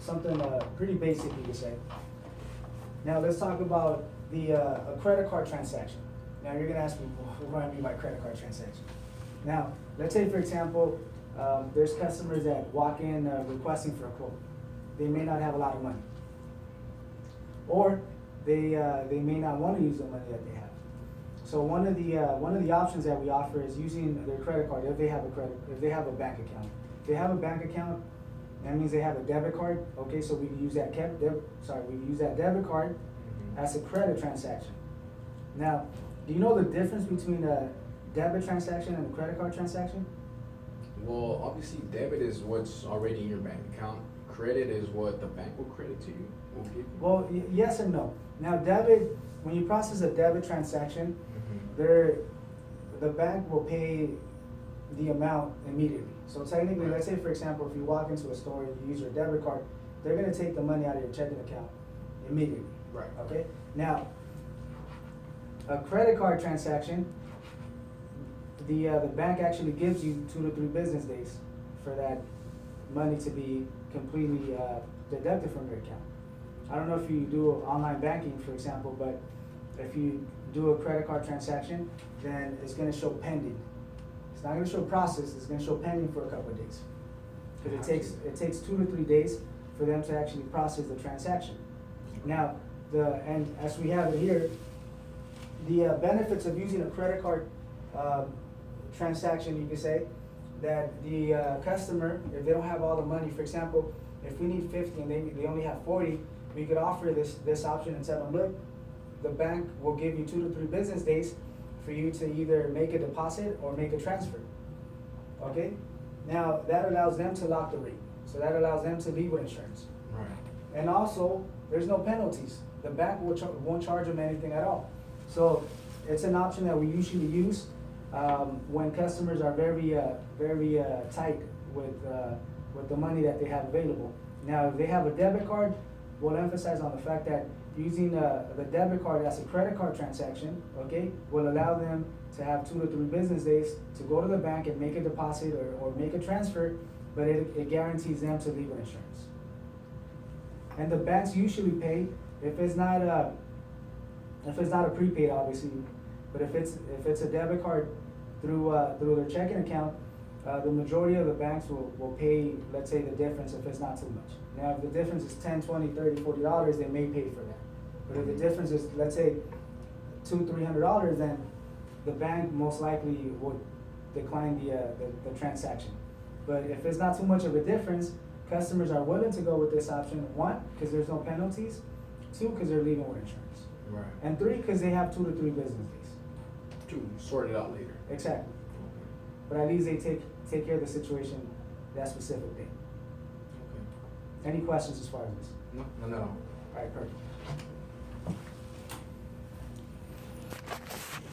something pretty basic, you could say. Now let's talk about the a credit card transaction. Now you're gonna ask me, what do I mean by credit card transaction? Now, let's say for example, there's customers that walk in requesting for a quote. They may not have a lot of money, or they may not want to use the money that they have. So one of the options that we offer is using their credit card if they have a bank account. If they have a bank account, that means they have a debit card. Okay, so we can use that debit card as a credit transaction. Now, do you know the difference between a debit transaction and a credit card transaction? Well, obviously, debit is what's already in your bank account. Credit is what the bank will credit to you, will give you. Well, yes and no. Now, debit, when you process a debit transaction, the bank will pay the amount immediately. So technically, let's say for example, if you walk into a store and you use your debit card, they're gonna take the money out of your checking account immediately. Right. Okay? Now, a credit card transaction, the bank actually gives you 2 to 3 business days for that money to be completely deducted from your account. I don't know if you do online banking, for example, but if you do a credit card transaction, then it's gonna show pending. It's not gonna show processed, it's gonna show pending for a couple of days. Because it takes 2 to 3 days for them to actually process the transaction. Now, and as we have it here, the benefits of using a credit card transaction, you could say, that the customer, if they don't have all the money, for example, if we need 50 and they only have 40, we could offer this option and tell them, look, the bank will give you 2 to 3 business days for you to either make a deposit or make a transfer. Okay? Now, that allows them to lock the rate. So that allows them to leave with insurance. Right. And also, there's no penalties. The bank won't charge them anything at all. So it's an option that we usually use when customers are very tight with the money that they have available. Now, if they have a debit card, we'll emphasize on the fact that using the debit card as a credit card transaction, okay, will allow them to have 2 to 3 business days to go to the bank and make a deposit or make a transfer, but it guarantees them to leave with insurance. And the banks usually pay if it's not a prepaid, obviously, but if it's a debit card through their checking account, the majority of the banks will pay, let's say, the difference if it's not too much. Now, if the difference is $10, $20, $30, $40, they may pay for that. But if the difference is, let's say, $200, $300, then the bank most likely would decline the transaction. But if it's not too much of a difference, customers are willing to go with this option. 1, because there's no penalties. 2, because they're leaving with insurance. Right. And 3, because they have 2 to 3 business days. To sort it out later. Exactly. But at least they take care of the situation that specific day. Okay. Any questions as far as this? No. All right, perfect.